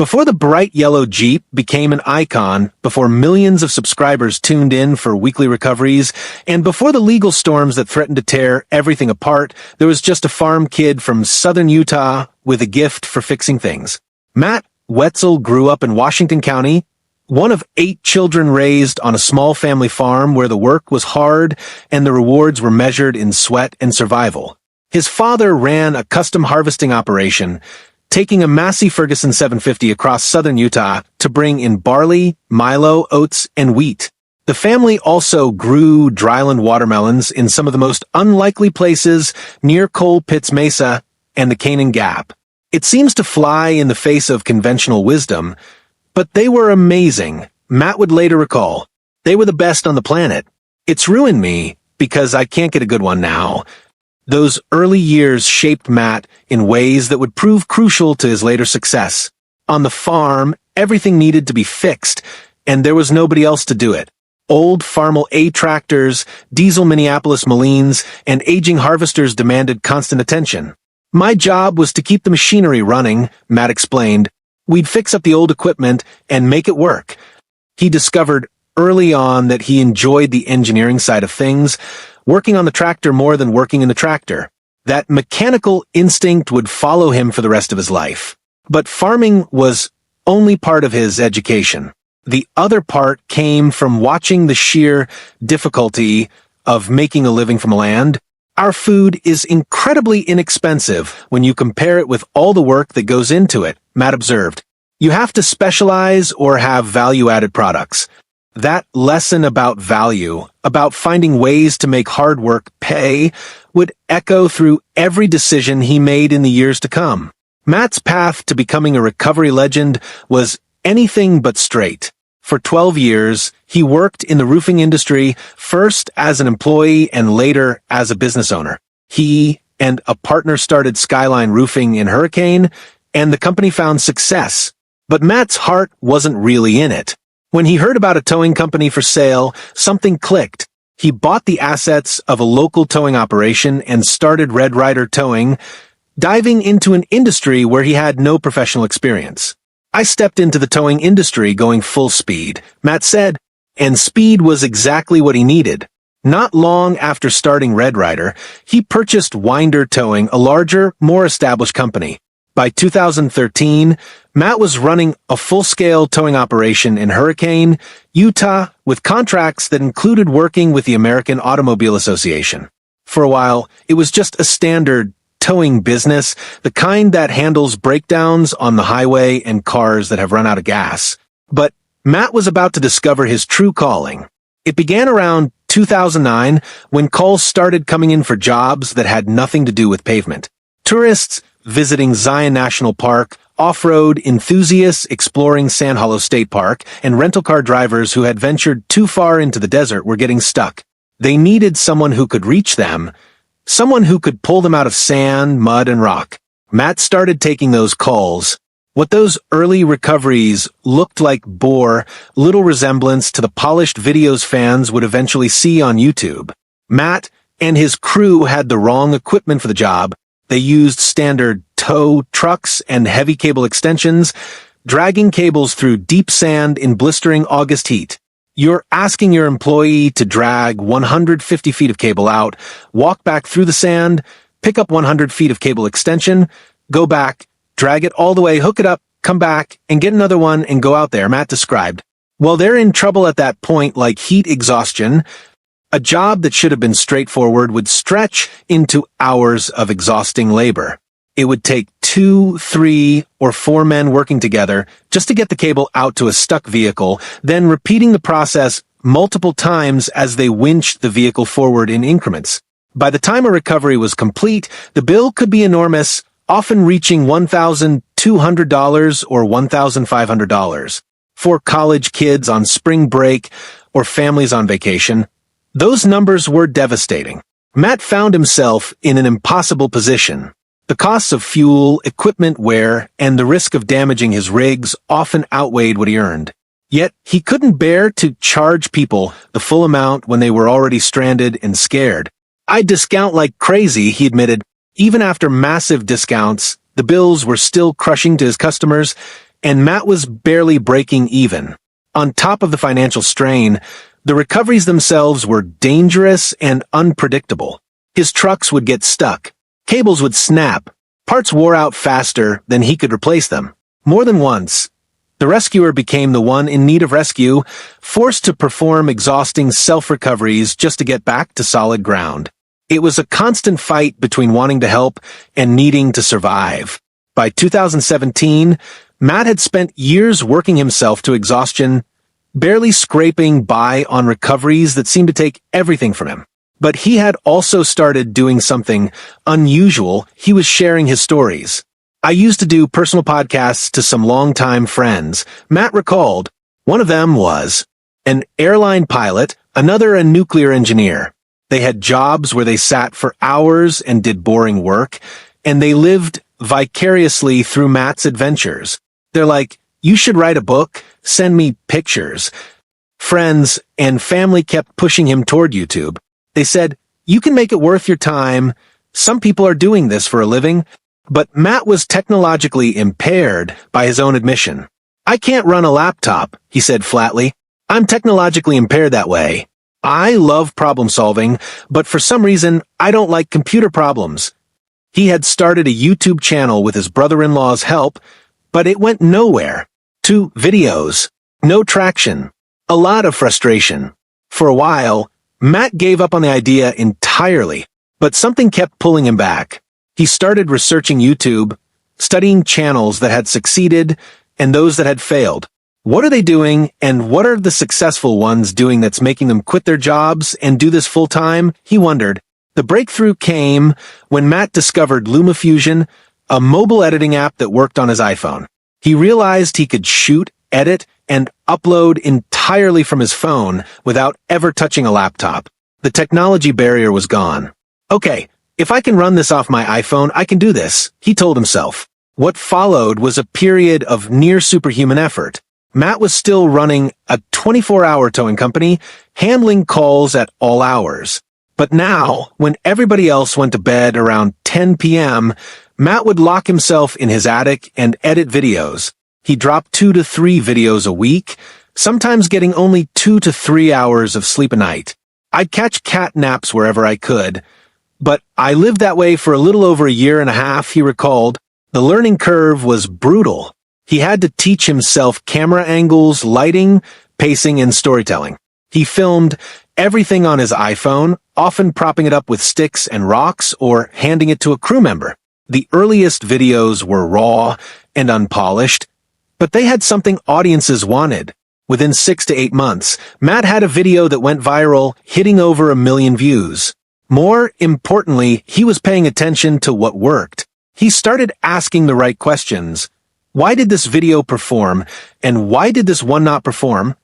Before the bright yellow Jeep became an icon, before millions of subscribers tuned in for weekly recoveries, and before the legal storms that threatened to tear everything apart, there was just a farm kid from southern Utah with a gift for fixing things. Matt Wetzel grew up in Washington County, one of 8 children raised on a small family farm where the work was hard and the rewards were measured in sweat and survival. His father ran a custom harvesting operation, taking a Massey Ferguson 750 across southern Utah to bring in barley, milo, oats, and wheat. The family also grew dryland watermelons in some of the most unlikely places near Coal Pits Mesa and the Canaan Gap. It seems to fly in the face of conventional wisdom, but they were amazing. Matt would later recall, "They were the best on the planet. It's ruined me because I can't get a good one now." Those early years shaped Matt in ways that would prove crucial to his later success. On the farm, everything needed to be fixed, and there was nobody else to do it. Old Farmel A tractors, diesel Minneapolis Molines, and aging harvesters demanded constant attention. "My job was to keep the machinery running," Matt explained. "We'd fix up the old equipment and make it work." He discovered early on that he enjoyed the engineering side of things, working on the tractor more than working in the tractor. That mechanical instinct would follow him for the rest of his life. But farming was only part of his education. The other part came from watching the sheer difficulty of making a living from land. "Our food is incredibly inexpensive when you compare it with all the work that goes into it," Matt observed. "You have to specialize or have value-added products." That lesson about value, about finding ways to make hard work pay, would echo through every decision he made in the years to come. Matt's path to becoming a recovery legend was anything but straight. For 12 years, he worked in the roofing industry, first as an employee and later as a business owner. He and a partner started Skyline Roofing in Hurricane, and the company found success. But Matt's heart wasn't really in it. When he heard about a towing company for sale, something clicked. He bought the assets of a local towing operation and started Red Ryder Towing, diving into an industry where he had no professional experience. "I stepped into the towing industry going full speed," Matt said, and speed was exactly what he needed. Not long after starting Red Ryder, he purchased Winder Towing, a larger, more established company. By 2013, Matt was running a full-scale towing operation in Hurricane, Utah, with contracts that included working with the American Automobile Association. For a while, it was just a standard towing business, the kind that handles breakdowns on the highway and cars that have run out of gas. But Matt was about to discover his true calling. It began around 2009 when calls started coming in for jobs that had nothing to do with pavement. Tourists visiting Zion National Park, off-road enthusiasts exploring Sand Hollow State Park, and rental car drivers who had ventured too far into the desert were getting stuck. They needed someone who could reach them, someone who could pull them out of sand, mud, and rock. Matt started taking those calls. What those early recoveries looked like bore little resemblance to the polished videos fans would eventually see on YouTube. Matt and his crew had the wrong equipment for the job. They used standard tow trucks and heavy cable extensions, dragging cables through deep sand in blistering August heat. You're asking your employee to drag 150 feet of cable out, walk back through the sand, pick up 100 feet of cable extension, go back, drag it all the way, hook it up, come back, and get another one and go out there, Matt described. Well, they're in trouble at that point, like heat exhaustion. A job that should have been straightforward would stretch into hours of exhausting labor. It would take 2, 3, or 4 men working together just to get the cable out to a stuck vehicle, then repeating the process multiple times as they winched the vehicle forward in increments. By the time a recovery was complete, the bill could be enormous, often reaching $1,200 or $1,500. For college kids on spring break or families on vacation, those numbers were devastating. Matt found himself in an impossible position. The costs of fuel, equipment wear, and the risk of damaging his rigs often outweighed what he earned. Yet, he couldn't bear to charge people the full amount when they were already stranded and scared. "I'd discount like crazy," he admitted. Even after massive discounts, the bills were still crushing to his customers. and Matt was barely breaking even. On top of the financial strain, the recoveries themselves were dangerous and unpredictable. His trucks would get stuck, cables would snap, parts wore out faster than he could replace them. More than once, the rescuer became the one in need of rescue, forced to perform exhausting self-recoveries just to get back to solid ground. It was a constant fight between wanting to help and needing to survive. By 2017, Matt had spent years working himself to exhaustion, barely scraping by on recoveries that seemed to take everything from him. But he had also started doing something unusual. He was sharing his stories. "I used to do personal podcasts to some longtime friends," Matt recalled. One of them was an airline pilot, another a nuclear engineer. They had jobs where they sat for hours and did boring work, and they lived vicariously through Matt's adventures. They're like, "You should write a book, send me pictures." Friends and family kept pushing him toward YouTube. They said, "You can make it worth your time. Some people are doing this for a living." But Matt was technologically impaired by his own admission. "I can't run a laptop," he said flatly. "I'm technologically impaired that way. I love problem solving, but for some reason, I don't like computer problems." He had started a YouTube channel with his brother-in-law's help, but it went nowhere. 2 videos. No traction. A lot of frustration. For a while, Matt gave up on the idea entirely, but something kept pulling him back. He started researching YouTube, studying channels that had succeeded and those that had failed. What are they doing, and what are the successful ones doing that's making them quit their jobs and do this full-time? He wondered. The breakthrough came when Matt discovered LumaFusion, a mobile editing app that worked on his iPhone. He realized he could shoot, edit, and upload entirely from his phone without ever touching a laptop. The technology barrier was gone. "Okay, if I can run this off my iPhone, I can do this," he told himself. What followed was a period of near superhuman effort. Matt was still running a 24-hour towing company, handling calls at all hours. But now, when everybody else went to bed around 10 p.m., Matt would lock himself in his attic and edit videos. He dropped 2 to 3 videos a week, sometimes getting only 2 to 3 hours of sleep a night. "I'd catch cat naps wherever I could. But I lived that way for a little over a year and a half," he recalled. The learning curve was brutal. He had to teach himself camera angles, lighting, pacing, and storytelling. He filmed everything on his iPhone, often propping it up with sticks and rocks or handing it to a crew member. The earliest videos were raw and unpolished, but they had something audiences wanted. Within 6 to 8 months, Matt had a video that went viral, hitting over 1 million views. More importantly, he was paying attention to what worked. He started asking the right questions. Why did this video perform, and why did this one not perform?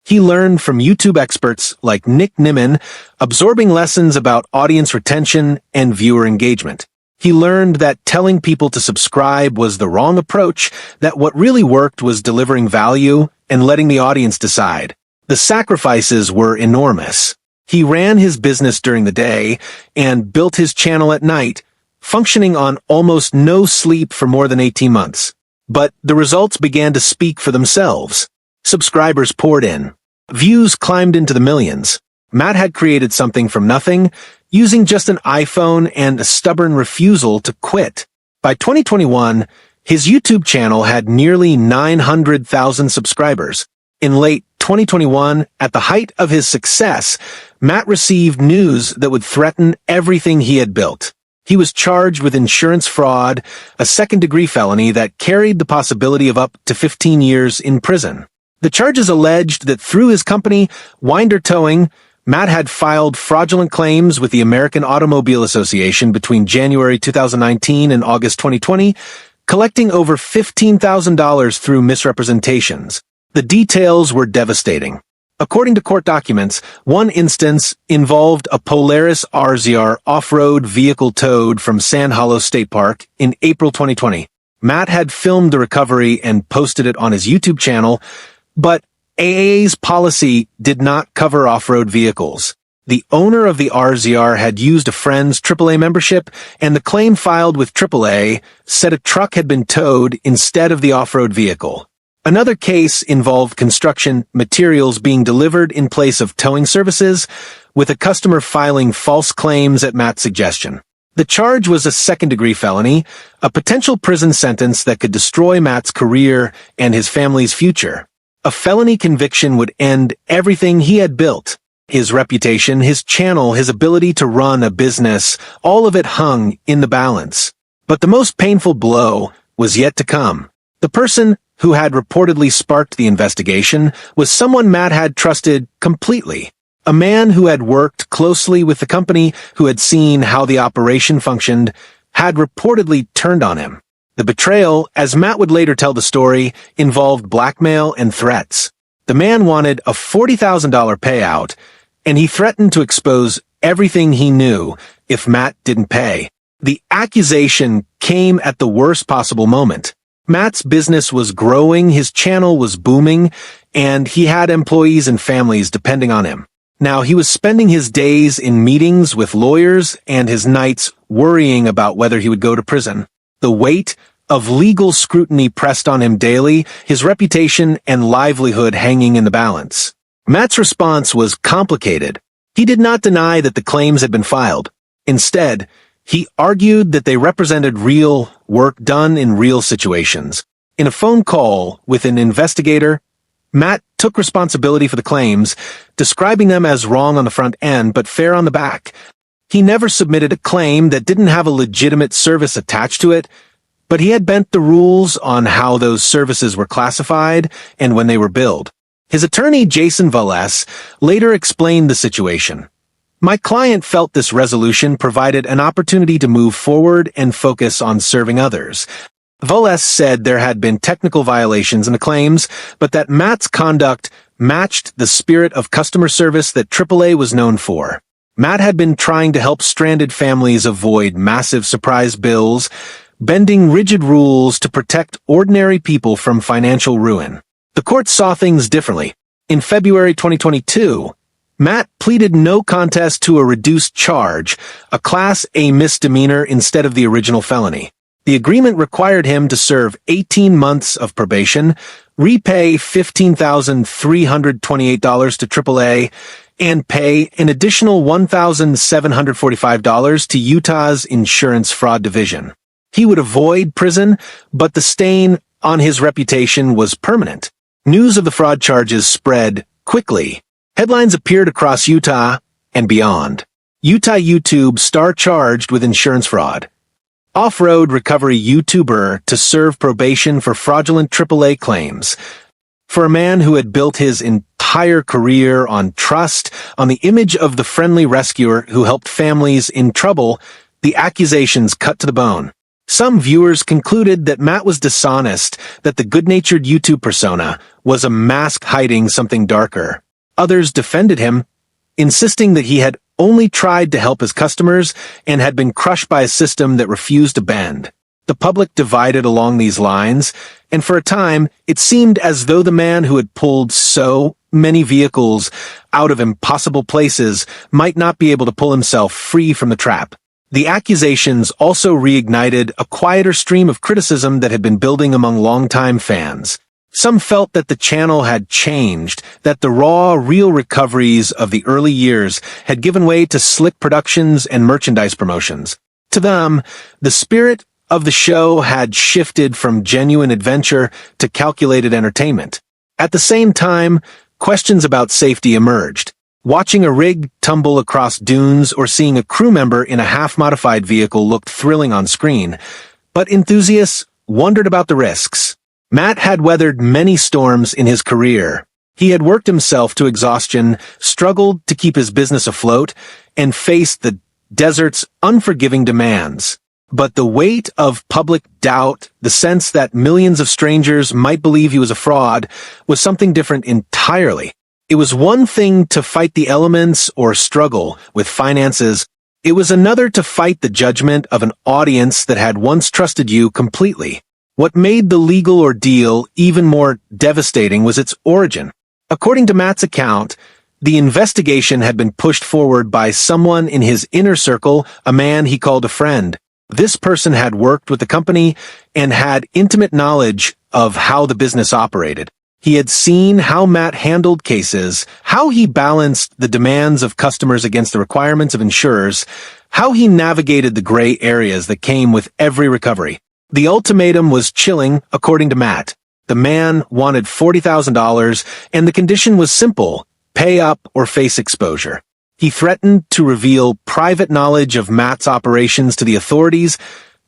He learned from YouTube experts like Nick Nimmin, absorbing lessons about audience retention and viewer engagement. He learned that telling people to subscribe was the wrong approach, that what really worked was delivering value and letting the audience decide. The sacrifices were enormous. He ran his business during the day and built his channel at night, functioning on almost no sleep for more than 18 months. But the results began to speak for themselves. Subscribers poured in. Views climbed into the millions. Matt had created something from nothing, using just an iPhone and a stubborn refusal to quit. By 2021, his YouTube channel had nearly 900,000 subscribers. In late 2021, at the height of his success, Matt received news that would threaten everything he had built. He was charged with insurance fraud, a second-degree felony that carried the possibility of up to 15 years in prison. The charges alleged that through his company, Winder Towing, Matt had filed fraudulent claims with the American Automobile Association between January 2019 and August 2020, collecting over $15,000 through misrepresentations. The details were devastating. According to court documents, one instance involved a Polaris RZR off-road vehicle towed from Sand Hollow State Park in April 2020. Matt had filmed the recovery and posted it on his YouTube channel, but AAA's policy did not cover off-road vehicles. The owner of the RZR had used a friend's AAA membership, and the claim filed with AAA said a truck had been towed instead of the off-road vehicle. Another case involved construction materials being delivered in place of towing services, with a customer filing false claims at Matt's suggestion. The charge was a second-degree felony, a potential prison sentence that could destroy Matt's career and his family's future. A felony conviction would end everything he had built. His reputation, his channel, his ability to run a business, all of it hung in the balance. But the most painful blow was yet to come. The person who had reportedly sparked the investigation was someone Matt had trusted completely. A man who had worked closely with the company, who had seen how the operation functioned, had reportedly turned on him. The betrayal, as Matt would later tell the story, involved blackmail and threats. The man wanted a $40,000 payout, and he threatened to expose everything he knew if Matt didn't pay. The accusation came at the worst possible moment. Matt's business was growing, his channel was booming, and he had employees and families depending on him. Now, he was spending his days in meetings with lawyers and his nights worrying about whether he would go to prison. The weight of legal scrutiny pressed on him daily, his reputation and livelihood hanging in the balance. Matt's response was complicated. He did not deny that the claims had been filed. Instead, he argued that they represented real work done in real situations. In a phone call with an investigator, Matt took responsibility for the claims, describing them as wrong on the front end but fair on the back. He never submitted a claim that didn't have a legitimate service attached to it, but he had bent the rules on how those services were classified and when they were billed. His attorney, Jason Velez, later explained the situation. My client felt this resolution provided an opportunity to move forward and focus on serving others. Velez said there had been technical violations in the claims, but that Matt's conduct matched the spirit of customer service that AAA was known for. Matt had been trying to help stranded families avoid massive surprise bills, bending rigid rules to protect ordinary people from financial ruin. The court saw things differently. In February 2022, Matt pleaded no contest to a reduced charge, a Class A misdemeanor instead of the original felony. The agreement required him to serve 18 months of probation, repay $15,328 to AAA, and pay an additional $1,745 to Utah's Insurance Fraud Division. He would avoid prison, but the stain on his reputation was permanent. News of the fraud charges spread quickly. Headlines appeared across Utah and beyond. Utah YouTube star charged with insurance fraud. Off-road recovery YouTuber to serve probation for fraudulent AAA claims. For a man who had built his entire career on trust, on the image of the friendly rescuer who helped families in trouble, the accusations cut to the bone. Some viewers concluded that Matt was dishonest, that the good-natured YouTube persona was a mask hiding something darker. Others defended him, insisting that he had only tried to help his customers and had been crushed by a system that refused to bend. The public divided along these lines, and for a time, it seemed as though the man who had pulled so many vehicles out of impossible places might not be able to pull himself free from the trap. The accusations also reignited a quieter stream of criticism that had been building among longtime fans. Some felt that the channel had changed, that the raw, real recoveries of the early years had given way to slick productions and merchandise promotions. To them, the spirit of the show had shifted from genuine adventure to calculated entertainment. At the same time, questions about safety emerged. Watching a rig tumble across dunes or seeing a crew member in a half-modified vehicle looked thrilling on screen, but enthusiasts wondered about the risks. Matt had weathered many storms in his career. He had worked himself to exhaustion, struggled to keep his business afloat, and faced the desert's unforgiving demands. But the weight of public doubt, the sense that millions of strangers might believe he was a fraud, was something different entirely. It was one thing to fight the elements or struggle with finances. It was another to fight the judgment of an audience that had once trusted you completely. What made the legal ordeal even more devastating was its origin. According to Matt's account, The investigation had been pushed forward by someone in his inner circle, a man he called a friend. This person had worked with the company and had intimate knowledge of how the business operated. He had seen how Matt handled cases, how he balanced the demands of customers against the requirements of insurers, how he navigated the gray areas that came with every recovery. The ultimatum was chilling, according to Matt. The man wanted $40,000, and the condition was simple: pay up or face exposure. He threatened to reveal private knowledge of Matt's operations to the authorities,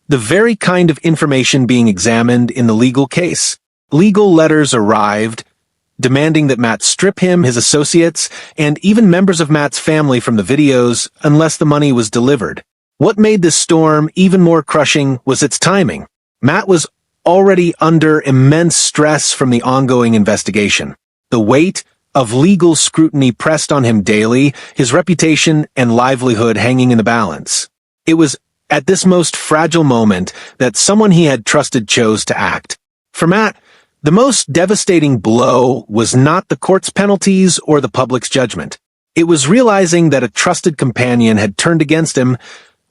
the very kind of information being examined in the legal case. Legal letters arrived, demanding that Matt strip him, his associates, and even members of Matt's family from the videos unless the money was delivered. What made this storm even more crushing was its timing. Matt was already under immense stress from the ongoing investigation. The weight of legal scrutiny pressed on him daily, his reputation and livelihood hanging in the balance. It was at this most fragile moment that someone he had trusted chose to act. For Matt, the most devastating blow was not the court's penalties or the public's judgment. It was realizing that a trusted companion had turned against him,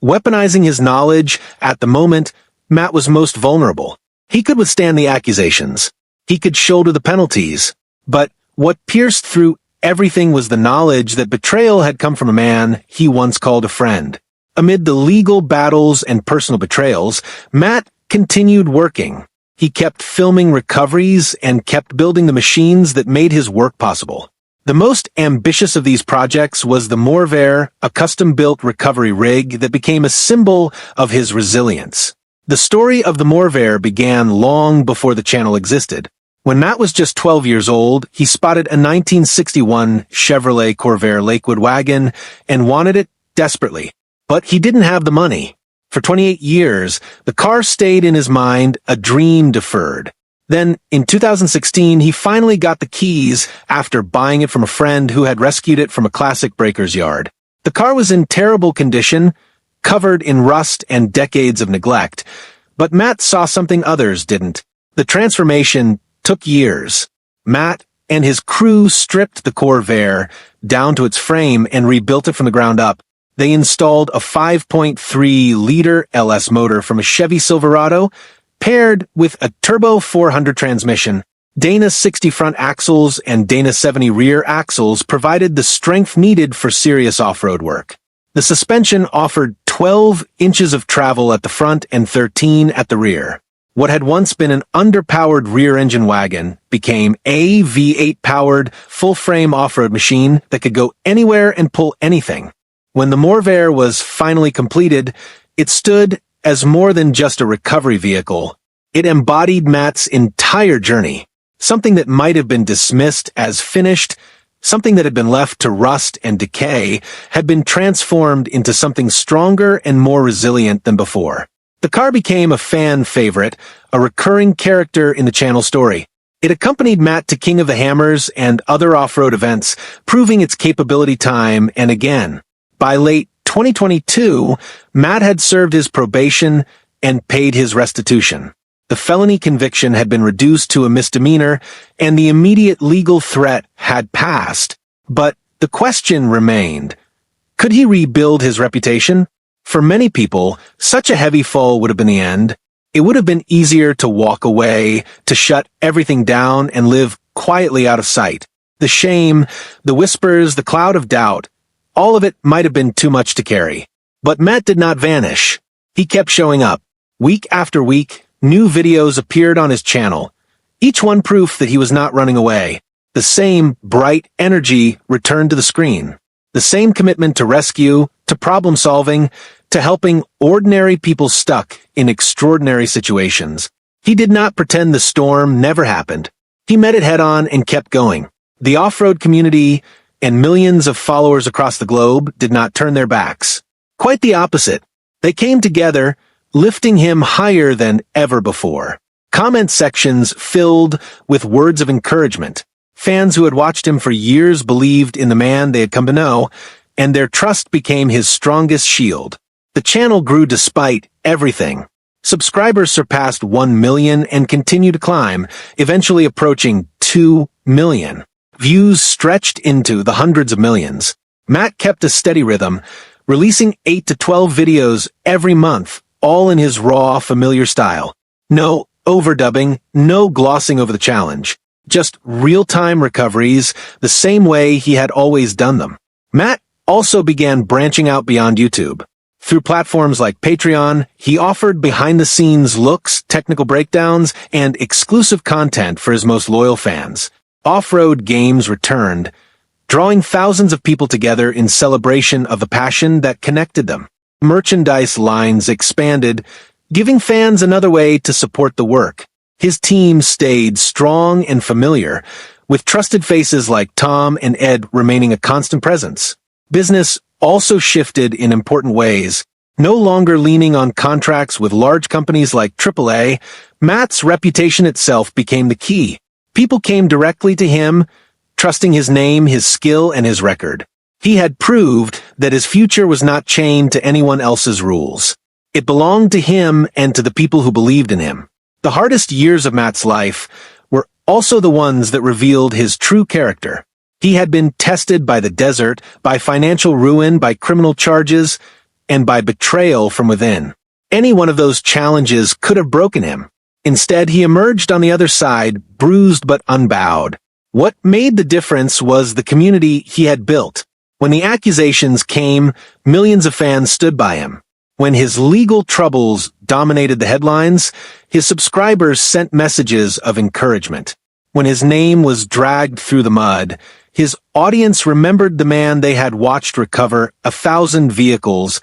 weaponizing his knowledge. At the moment Matt was most vulnerable. He could withstand the accusations. He could shoulder the penalties. But what pierced through everything was the knowledge that betrayal had come from a man he once called a friend. Amid the legal battles and personal betrayals, Matt continued working. He kept filming recoveries and kept building the machines that made his work possible. The most ambitious of these projects was the Morvair, a custom-built recovery rig that became a symbol of his resilience. The story of the Morvair began long before the channel existed. When Matt was just 12 years old, he spotted a 1961 Chevrolet Corvair Lakewood wagon and wanted it desperately. But he didn't have the money. For 28 years, the car stayed in his mind, a dream deferred. Then, in 2016, he finally got the keys after buying it from a friend who had rescued it from a classic breaker's yard. The car was in terrible condition, covered in rust and decades of neglect. But Matt saw something others didn't. The transformation took years. Matt and his crew stripped the Corvair down to its frame and rebuilt it from the ground up. They installed a 5.3-liter LS motor from a Chevy Silverado, paired with a turbo 400 transmission. Dana 60 front axles and Dana 70 rear axles provided the strength needed for serious off-road work. The suspension offered 12 inches of travel at the front and 13 at the rear. What had once been an underpowered rear-engine wagon became a V8-powered, full-frame off-road machine that could go anywhere and pull anything. When the Morvair was finally completed, it stood as more than just a recovery vehicle. It embodied Matt's entire journey. Something that might have been dismissed as finished, something that had been left to rust and decay, had been transformed into something stronger and more resilient than before. The car became a fan favorite, a recurring character in the channel story. It accompanied Matt to King of the Hammers and other off-road events, proving its capability time and again. By late 2022, Matt had served his probation and paid his restitution. The felony conviction had been reduced to a misdemeanor, and the immediate legal threat had passed. But the question remained: could he rebuild his reputation? For many people, such a heavy fall would have been the end. It would have been easier to walk away, to shut everything down and live quietly out of sight. The shame, the whispers, the cloud of doubt, all of it might have been too much to carry. But Matt did not vanish. He kept showing up. Week after week, new videos appeared on his channel, each one proof that he was not running away. The same bright energy returned to the screen. The same commitment to rescue, to problem solving, to helping ordinary people stuck in extraordinary situations. He did not pretend the storm never happened. He met it head-on and kept going. The off-road community and millions of followers across the globe did not turn their backs. Quite the opposite. They came together, lifting him higher than ever before. Comment sections filled with words of encouragement. Fans who had watched him for years believed in the man they had come to know, and their trust became his strongest shield. The channel grew despite everything. Subscribers surpassed 1 million and continue to climb, eventually approaching 2 million. Views stretched into the hundreds of millions. Matt kept a steady rhythm, releasing 8 to 12 videos every month, all in his raw, familiar style. No overdubbing, no glossing over the challenge. Just real-time recoveries, the same way he had always done them. Matt also began branching out beyond YouTube. Through platforms like Patreon, he offered behind-the-scenes looks, technical breakdowns, and exclusive content for his most loyal fans. Off-road games returned, drawing thousands of people together in celebration of the passion that connected them. Merchandise lines expanded, giving fans another way to support the work. His team stayed strong and familiar, with trusted faces like Tom and Ed remaining a constant presence. Business also shifted in important ways. No longer leaning on contracts with large companies like AAA, Matt's reputation itself became the key. People came directly to him, trusting his name, his skill, and his record. He had proved that his future was not chained to anyone else's rules. It belonged to him and to the people who believed in him. The hardest years of Matt's life were also the ones that revealed his true character. He had been tested by the desert, by financial ruin, by criminal charges, and by betrayal from within. Any one of those challenges could have broken him. Instead, he emerged on the other side, bruised but unbowed. What made the difference was the community he had built. When the accusations came, millions of fans stood by him. When his legal troubles dominated the headlines, his subscribers sent messages of encouragement. When his name was dragged through the mud, his audience remembered the man they had watched recover 1,000 vehicles,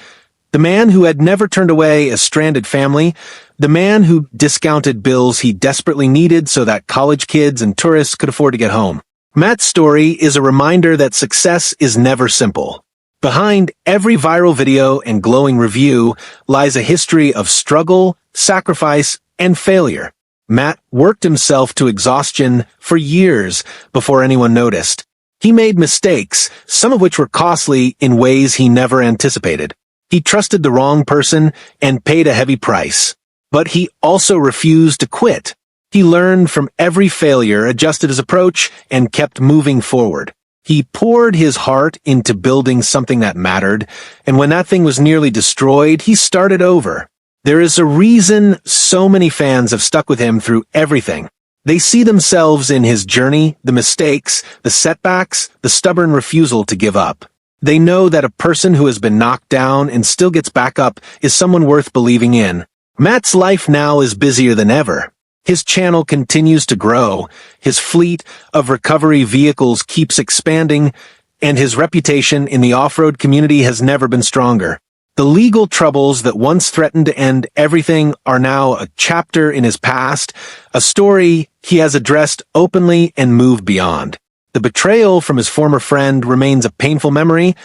the man who had never turned away a stranded family, the man who discounted bills he desperately needed so that college kids and tourists could afford to get home. Matt's story is a reminder that success is never simple. Behind every viral video and glowing review lies a history of struggle, sacrifice, and failure. Matt worked himself to exhaustion for years before anyone noticed. He made mistakes, some of which were costly in ways he never anticipated. He trusted the wrong person and paid a heavy price. But he also refused to quit. He learned from every failure, adjusted his approach, and kept moving forward. He poured his heart into building something that mattered, and when that thing was nearly destroyed, he started over. There is a reason so many fans have stuck with him through everything. They see themselves in his journey, the mistakes, the setbacks, the stubborn refusal to give up. They know that a person who has been knocked down and still gets back up is someone worth believing in. Matt's life now is busier than ever. His channel continues to grow, his fleet of recovery vehicles keeps expanding, and his reputation in the off-road community has never been stronger. The legal troubles that once threatened to end everything are now a chapter in his past, a story he has addressed openly and moved beyond. The betrayal from his former friend remains a painful memory,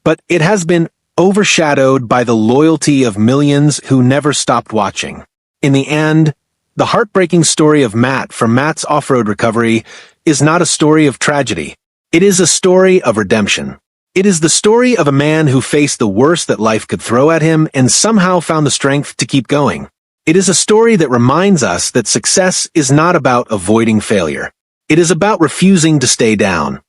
but it has been overshadowed by the loyalty of millions who never stopped watching. In the end, the heartbreaking story of Matt from Matt's Off-Road Recovery is not a story of tragedy. It is a story of redemption. It is the story of a man who faced the worst that life could throw at him and somehow found the strength to keep going. It is a story that reminds us that success is not about avoiding failure. It is about refusing to stay down.